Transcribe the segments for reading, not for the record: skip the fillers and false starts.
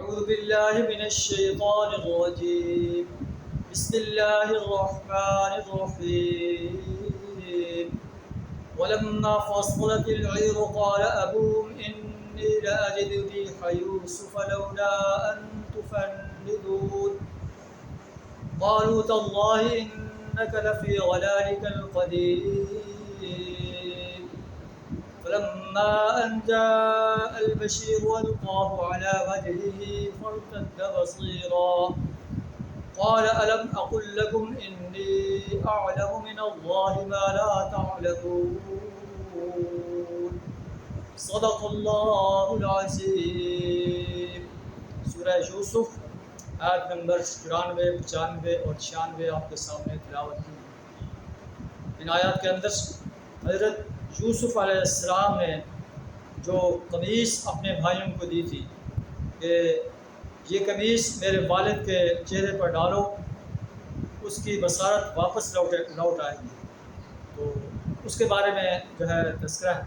أعوذ بالله من الشيطان الرجيم. بسم الله الرحمن الرحيم. ولما فصلت العير قال أبوهم إني لأجد ريح يوسف لولا أن تفندون قالوا تالله إنك لفي ضلالك القديم. فلما أن جاء البشير ألقاه على وجهه فارتد بصيرا قال ألم أقل لكم إني أعلم من الله ما لا تعلمون. صدق اللہ العظیم. سورہ یوسف آیت نمبر 94، 95 اور 96 آپ کے سامنے تلاوت کی. ان آیات کے اندر حضرت یوسف علیہ السلام نے جو قمیص اپنے بھائیوں کو دی تھی کہ یہ قمیص میرے والد کے چہرے پر ڈالو، اس کی بصارت واپس لوٹ آئے گی. تو اس کے بارے میں جو ہے تذکرہ ہے.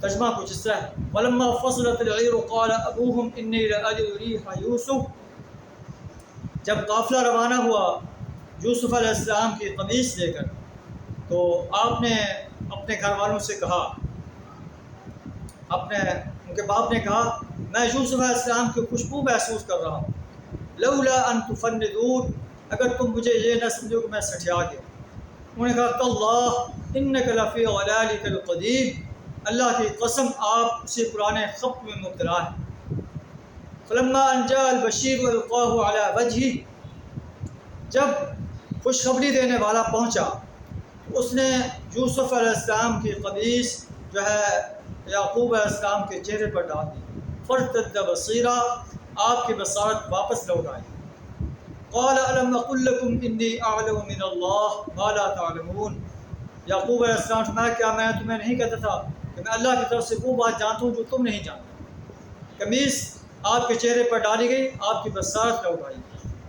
ترجمہ کچھ اس طرح ہے: وَلَمَّا فَصِلَتِ الْعِيرُ قَالَ أَبُوهُمْ إِنِّي لَأَجِدُ رِيحَ يُوسُف. جب قافلہ روانہ ہوا یوسف علیہ السلام کی قمیص لے کر، تو آپ نے اپنے گھر والوں سے کہا، ان کے باپ نے کہا، میں یوسف علیہ السلام کی خوشبو محسوس کر رہا ہوں. لولا ان تفندون، اگر تم مجھے یہ نہ سمجھو کہ میں سٹھیا گیا. انہوں نے کہا تاللہ انک لفی ضلالک القدیم، اللہ کی قسم آپ اسی پرانے خبط میں مبتلا ہیں. فلما ان جاء البشیر القاہ علی وجہہ، جب خوشخبری دینے والا پہنچا اس نے یوسف علیہ السلام کی قمیص جو ہے یعقوب علیہ السلام کے چہرے پر ڈال دی. فارتد بصیرا، آپ کی بصارت واپس لوٹ آئی. قال الم اقل لکم انی اعلم من اللہ ما لا تعلمون. یعقوب علیہ السلام فرمایا، کیا میں تمہیں نہیں کہتا تھا کہ میں اللہ کی طرف سے وہ بات جانتا ہوں جو تم نہیں جانتے. قمیص آپ کے چہرے پر ڈالی گئی، آپ کی بصارت لوٹ آئی.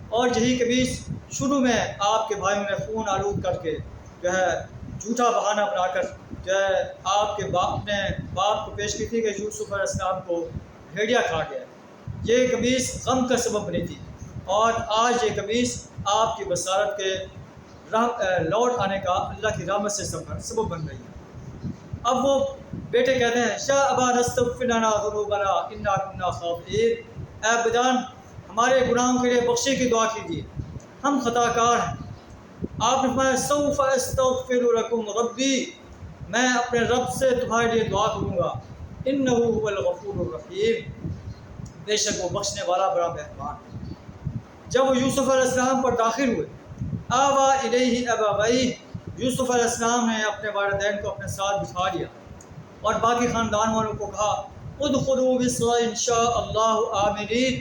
اور یہی قمیص شروع میں آپ کے بھائیوں نے خون آلود کر کے جو ہے جھوٹا بہانہ بنا کر جو ہے آپ کے اپنے باپ کو پیش کی تھی کہ یوسف علیہ السلام کو بھیڑیا کھا گیا. یہ قمیص غم کا سبب بنی تھی، اور آج یہ قمیص آپ کی بصارت کے لوٹ آنے کا اللہ کی رحمت سے سبب بن رہی ہے. اب وہ بیٹے کہتے ہیں، شاہ ابا نستغفر لنا ذنوبنا انا کنا خاطئین، اے ابا ہمارے گناہوں کے لیے بخشی کی دعا کیجیے، ہم خطا کار ہیں. آپ نے فرمایا سوف استغفر لکم ربی، میں اپنے رب سے تمہارے لیے دعا کروں گا. انہ هو الغفور الرحیم، بے شک وہ بخشنے والا بڑا مہربان. جب وہ یوسف علیہ السلام پر داخل ہوئے، آوا الیہ ابویہ، یوسف علیہ السلام نے اپنے والدین کو اپنے ساتھ بٹھا لیا اور باقی خاندان والوں کو کہا، ادخلوا مصر ان شاء اللہ آمنین،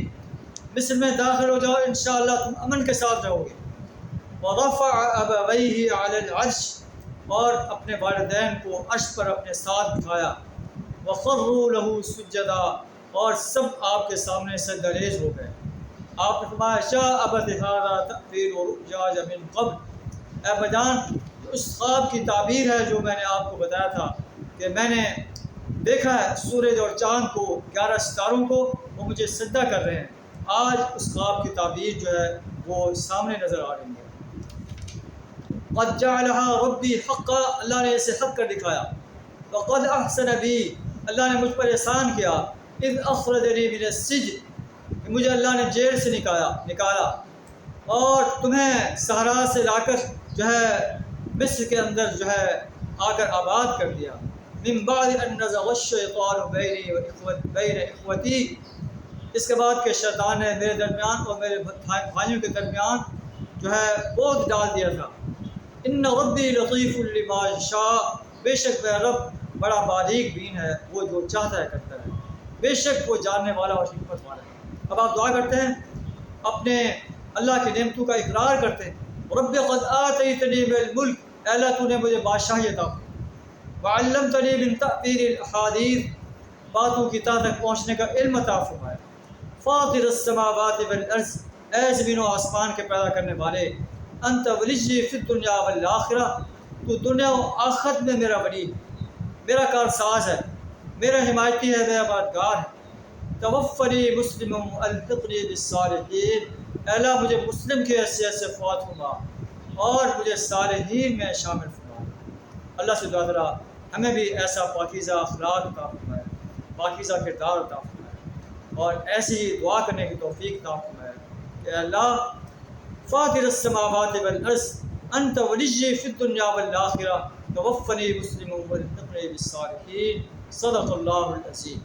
مصر میں داخل ہو جاؤ، انشاءاللہ تم امن کے ساتھ رہو گے. ورفع ابویہ علی العرش، اور اپنے والدین کو عرش پر اپنے ساتھ بٹھایا. وخروا له سجدا، اور سب آپ کے سامنے سجدہ ریز ہو گئے. آپ نے فرمایا شاء ابت ھذا تأویل رؤیا من قبل، اے بجان اس خواب کی تعبیر ہے جو میں نے آپ کو بتایا تھا کہ میں نے دیکھا ہے سورج اور چاند کو، 11 ستاروں کو، وہ مجھے سجدہ کر رہے ہیں. آج اس خواب کی تعبیر جو ہے وہ سامنے نظر آ رہی ہے. قد جعلها ربی حقا، اللہ نے اسے حق کر دکھایا. وقد احسن بی، اللہ نے مجھ پر احسان کیا. اذ اخرجنی من السجن، کہ مجھے اللہ نے جیل سے نکالا اور تمہیں صحرا سے لا کر جو ہے مصر کے اندر جو ہے آ کر آباد کر دیا. من بعد ان نزغ الشیطان بینی و بین اخوتی، اس کے بعد کہ شیطان نے میرے درمیان اور میرے بھائیوں کے درمیان جو ہے بوجھ ڈال دیا تھا. ان ربی لطیف لما یشاء، بے شک میرا رب بڑا باریک بین ہے، وہ جو چاہتا ہے کرتا ہے، بے شک وہ جاننے والا اور حکمت والا ہے. اب آپ دعا کرتے ہیں، اپنے اللہ کی نعمتوں کا اقرار کرتے ہیں. رب قد آتیتنی من الملک، اے اللہ تو نے مجھے بادشاہی عطا کی. وعلمتنی من تأویل الاحادیث، باتوں کی تہ تک پہنچنے کا علم عطا فرمایا. فاطر السماوات والارض، اے زمین و آسمان کے پیدا کرنے والے. انت ولی فی الدنیا والآخرہ، تو دنیا و آخرت میں میرا ولی، میرا کارساز ہے، میرا حمایتی ہے، میرا مددگار ہے. توفنی مسلم الحقنی بالصالحین، اے اللہ مجھے مسلم کی حیثیت سے فوت فرما اور مجھے صالحین میں شامل فرما۔ اللہ سے دعا کرا ہمیں بھی ایسا پاکیزہ اخلاق عطا فرمائے، پاکیزہ کردار عطا فرمائے، اور ایسی ہی دعا کرنے کی توفیق عطا فرمائے کہ اللہ فاطر السماوات والارض انت ولی فی الدنیا والآخرہ توفنی مسلم والحقنی بالصالحین۔ صدق اللہ العظیم۔